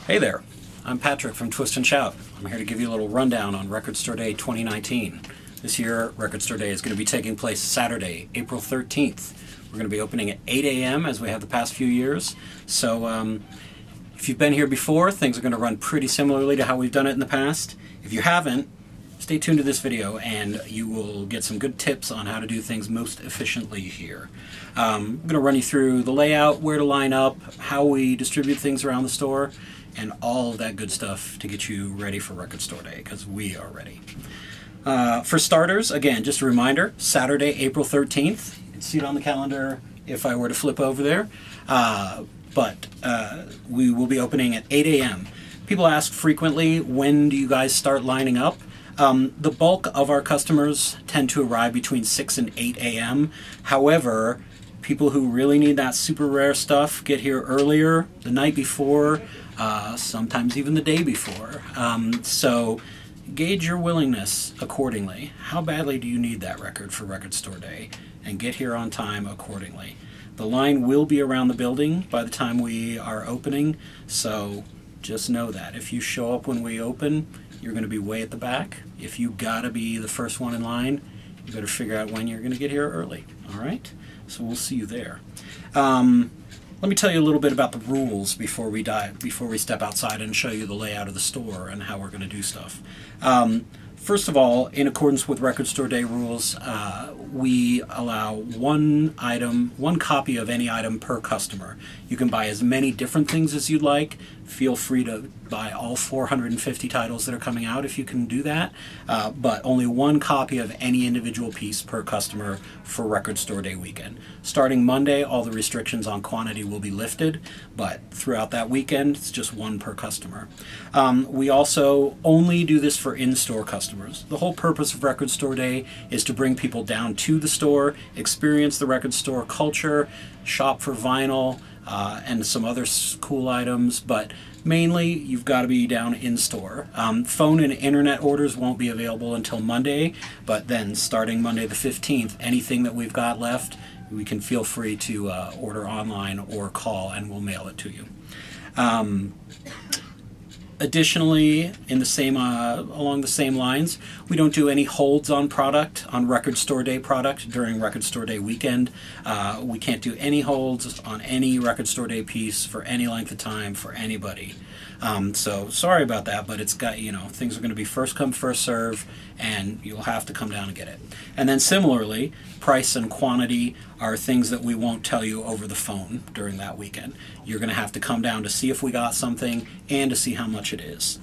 Hey there, I'm Patrick from Twist and Shout. I'm here to give you a little rundown on Record Store Day 2019. This year, Record Store Day is going to be taking place Saturday, April 13th. We're going to be opening at 8 a.m. as we have the past few years. So if you've been here before, things are going to run pretty similarly to how we've done it in the past. If you haven't, stay tuned to this video and you will get some good tips on how to do things most efficiently here. I'm going to run you through the layout, where to line up, how we distribute things around the store, and all of that good stuff to get you ready for Record Store Day, because we are ready. For starters, again, just a reminder, Saturday, April 13th. You can see it on the calendar if I were to flip over there. But we will be opening at 8 a.m. People ask frequently, when do you guys start lining up? The bulk of our customers tend to arrive between 6 and 8 a.m. However, people who really need that super rare stuff get here earlier, the night before, sometimes even the day before. So gauge your willingness accordingly. How badly do you need that record for Record Store Day? And get here on time accordingly. The line will be around the building by the time we are opening, so just know that. If you show up when we open, you're going to be way at the back. If you gotta be the first one in line, you better figure out when you're going to get here early. All right? So we'll see you there. Let me tell you a little bit about the rules before we step outside and show you the layout of the store and how we're going to do stuff. First of all, in accordance with Record Store Day rules, we allow one copy of any item per customer. You can buy as many different things as you'd like. Feel free to buy all 450 titles that are coming out if you can do that, but only one copy of any individual piece per customer for Record Store Day weekend. Starting Monday, all the restrictions on quantity will be lifted, but throughout that weekend, it's just one per customer. We also only do this for in-store customers. The whole purpose of Record Store Day is to bring people down to the store, experience the record store culture, shop for vinyl, and some other cool items, but mainly you've got to be down in store. Phone and internet orders won't be available until Monday, but then starting Monday the 15th, anything that we've got left, we can feel free to order online or call and we'll mail it to you. Additionally, in the same along the same lines, we don't do any holds on product, on Record Store Day product during Record Store Day weekend. We can't do any holds on any Record Store Day piece for any length of time for anybody. So sorry about that, but it's got, things are going to be first come, first serve, and you'll have to come down and get it. And then similarly, price and quantity are things that we won't tell you over the phone during that weekend. You're going to have to come down to see if we got something and to see how much it is.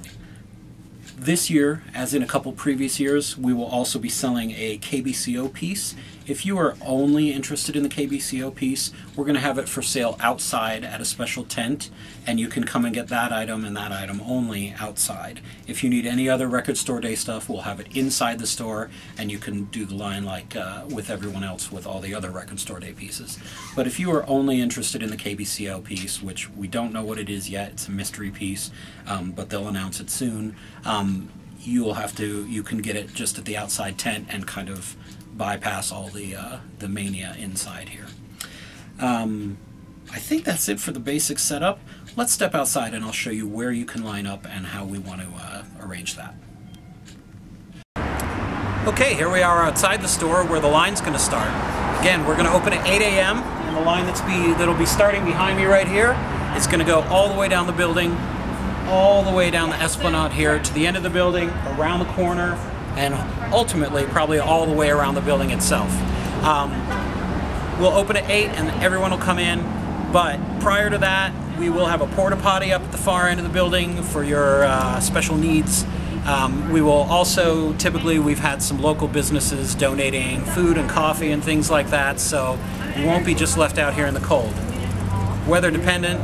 This year, as in a couple previous years, we will also be selling a KBCO piece. If you are only interested in the KBCO piece, we're going to have it for sale outside at a special tent, and you can come and get that item and that item only outside. If you need any other Record Store Day stuff, we'll have it inside the store, and you can do the line like with everyone else with all the other Record Store Day pieces. But if you are only interested in the KBCO piece, which we don't know what it is yet, it's a mystery piece, but they'll announce it soon, you can get it just at the outside tent and kind of bypass all the mania inside here. I think that's it for the basic setup. Let's step outside and I'll show you where you can line up and how we want to arrange that. Okay, here we are outside the store where the line's going to start. Again, we're going to open at 8 a.m. and the line that'll be starting behind me right here is going to go all the way down the building, all the way down the Esplanade here to the end of the building, around the corner, and ultimately probably all the way around the building itself. We'll open at 8 and everyone will come in, but prior to that we will have a porta potty up at the far end of the building for your special needs. We will also, typically we've had some local businesses donating food and coffee and things like that, so you won't be just left out here in the cold. Weather dependent,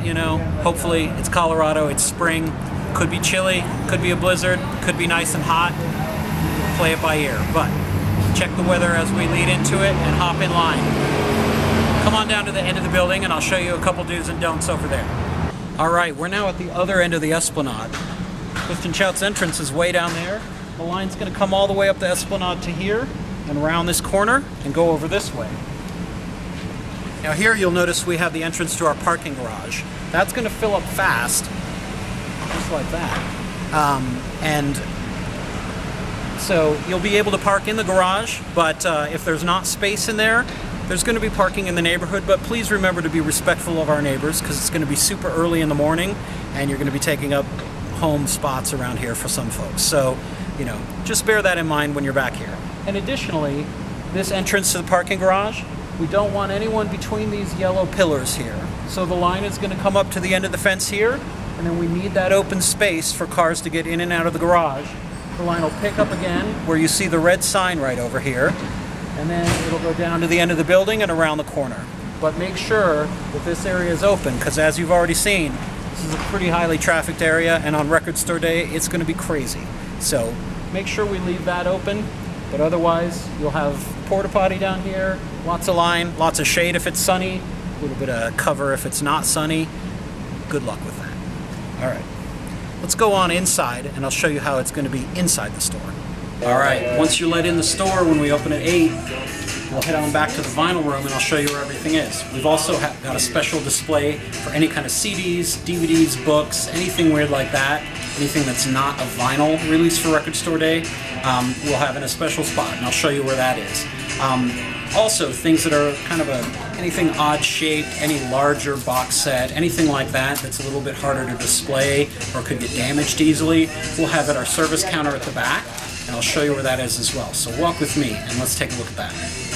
hopefully it's Colorado, it's spring, could be chilly, could be a blizzard, could be nice and hot. Play it by ear, but check the weather as we lead into it and hop in line. Come on down to the end of the building and I'll show you a couple do's and don'ts over there. Alright, we're now at the other end of the Esplanade. Twist and Shout's entrance is way down there. The line's going to come all the way up the Esplanade to here and around this corner and go over this way. Now here you'll notice we have the entrance to our parking garage. That's going to fill up fast like that. And so you'll be able to park in the garage, but if there's not space in there, there's going to be parking in the neighborhood. But please remember to be respectful of our neighbors, because it's going to be super early in the morning and you're going to be taking up home spots around here for some folks. So, you know, just bear that in mind when you're back here. And additionally, this entrance to the parking garage, we don't want anyone between these yellow pillars here. So the line is going to come up to the end of the fence here, and then we need that open space for cars to get in and out of the garage. The line will pick up again where you see the red sign right over here, and then it'll go down to the end of the building and around the corner. But make sure that this area is open, because as you've already seen, this is a pretty highly trafficked area, and on Record Store Day, it's going to be crazy. So make sure we leave that open, but otherwise you'll have porta potty down here, lots of line, lots of shade if it's sunny, a little bit of cover if it's not sunny. Good luck with that. All right, let's go on inside and I'll show you how it's going to be inside the store. All right, once you're let in the store, when we open at 8, we'll head on back to the vinyl room and I'll show you where everything is. We've also got a special display for any kind of CDs, DVDs, books, anything weird like that, anything that's not a vinyl release for Record Store Day, we'll have in a special spot, and I'll show you where that is. Also, things that are kind of anything odd shaped, any larger box set, anything like that that's a little bit harder to display or could get damaged easily, we'll have at our service counter at the back, and I'll show you where that is as well. So walk with me and let's take a look at that.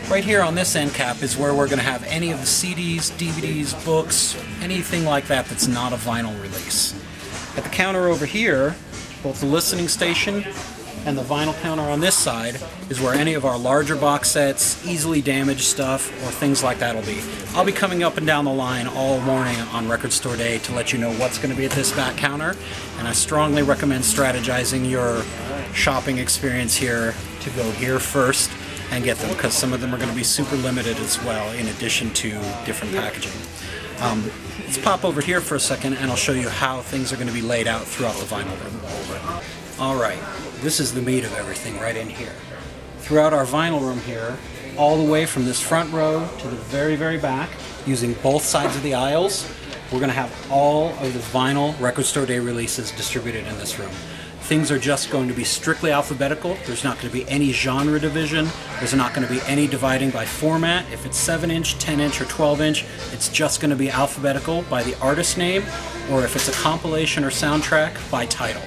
Right here on this end cap is where we're going to have any of the CDs, DVDs, books, anything like that that's not a vinyl release. At the counter over here, both the listening station and the vinyl counter on this side is where any of our larger box sets, easily damaged stuff, or things like that will be. I'll be coming up and down the line all morning on Record Store Day to let you know what's going to be at this back counter, and I strongly recommend strategizing your shopping experience here to go here first and get them, because some of them are going to be super limited as well, in addition to different packaging. Let's pop over here for a second and I'll show you how things are going to be laid out throughout the vinyl room. Alright, this is the meat of everything right in here. Throughout our vinyl room here, all the way from this front row to the very, very back, using both sides of the aisles, we're going to have all of the vinyl Record Store Day releases distributed in this room. Things are just going to be strictly alphabetical. There's not going to be any genre division. There's not going to be any dividing by format. If it's 7-inch, 10-inch, or 12-inch, it's just going to be alphabetical by the artist name, or if it's a compilation or soundtrack, by title.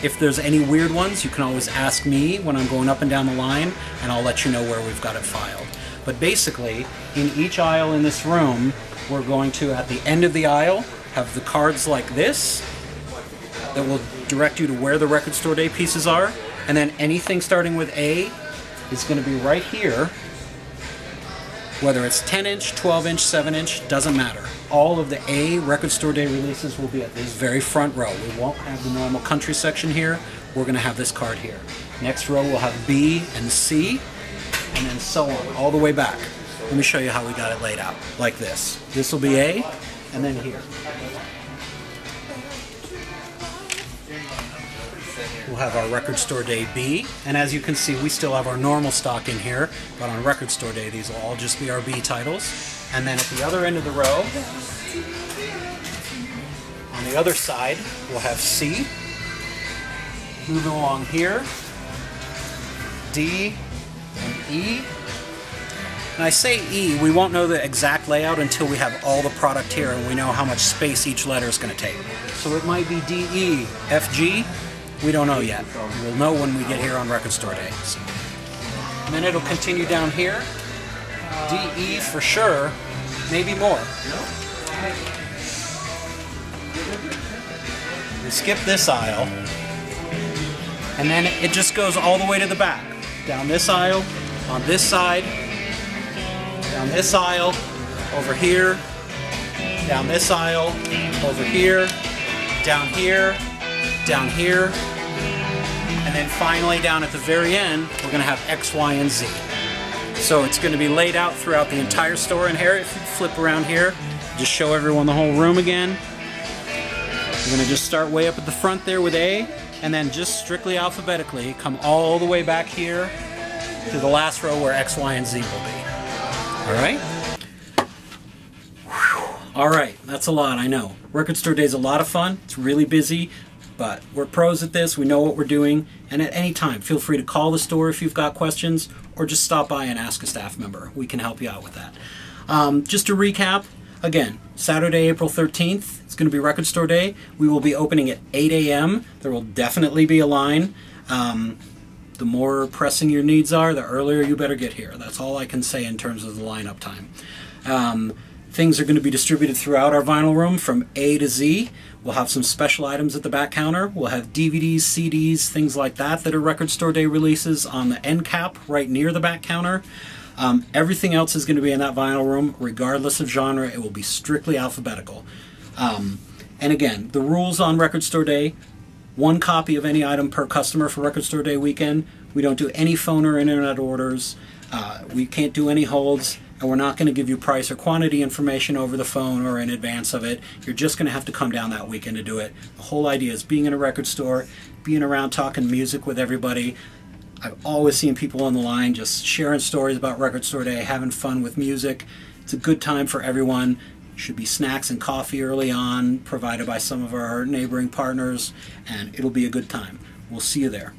If there's any weird ones, you can always ask me when I'm going up and down the line, and I'll let you know where we've got it filed. But basically, in each aisle in this room, we're going to, at the end of the aisle, have the cards like this that will direct you to where the Record Store Day pieces are, and then anything starting with A is going to be right here, whether it's 10-inch, 12-inch, 7-inch, doesn't matter. All of the A Record Store Day releases will be at this very front row. We won't have the normal country section here. We're going to have this card here. Next row we'll have B and C, and then so on, all the way back. Let me show you how we got it laid out, like this. This will be A, and then here. We'll have our Record Store Day B, and as you can see, we still have our normal stock in here, but on Record Store Day, these will all just be our B titles. And then at the other end of the row, on the other side, we'll have C. Moving along here, D and E. And I say E, we won't know the exact layout until we have all the product here and we know how much space each letter is going to take. So it might be D, E, F, G. We don't know yet. We'll know when we get here on Record Store Day. So. And then it'll continue down here. D, E for sure, maybe more. We skip this aisle, and then it just goes all the way to the back. Down this aisle, on this side, down this aisle, over here, down this aisle, over here, down here, down here, and then finally down at the very end, we're going to have X, Y, and Z. So it's going to be laid out throughout the entire store. And here, if you flip around here, just show everyone the whole room again. We're going to just start way up at the front there with A, and then just strictly alphabetically come all the way back here to the last row where X, Y, and Z will be. All right? All right, that's a lot, I know. Record Store Day is a lot of fun. It's really busy, but we're pros at this. We know what we're doing. And at any time, feel free to call the store if you've got questions, or just stop by and ask a staff member. We can help you out with that. Just to recap, again, Saturday, April 13th, it's going to be Record Store Day. We will be opening at 8 a.m. There will definitely be a line. The more pressing your needs are, the earlier you better get here. That's all I can say in terms of the lineup time. Things are going to be distributed throughout our vinyl room from A to Z. We'll have some special items at the back counter. We'll have DVDs, CDs, things like that are Record Store Day releases on the end cap right near the back counter. Everything else is going to be in that vinyl room, regardless of genre. It will be strictly alphabetical. And again, the rules on Record Store Day: 1 copy of any item per customer for Record Store Day weekend. We don't do any phone or internet orders. We can't do any holds. And we're not going to give you price or quantity information over the phone or in advance of it. You're just going to have to come down that weekend to do it. The whole idea is being in a record store, being around talking music with everybody. I've always seen people on the line just sharing stories about Record Store Day, having fun with music. It's a good time for everyone. Should be snacks and coffee early on, provided by some of our neighboring partners, and it'll be a good time. We'll see you there.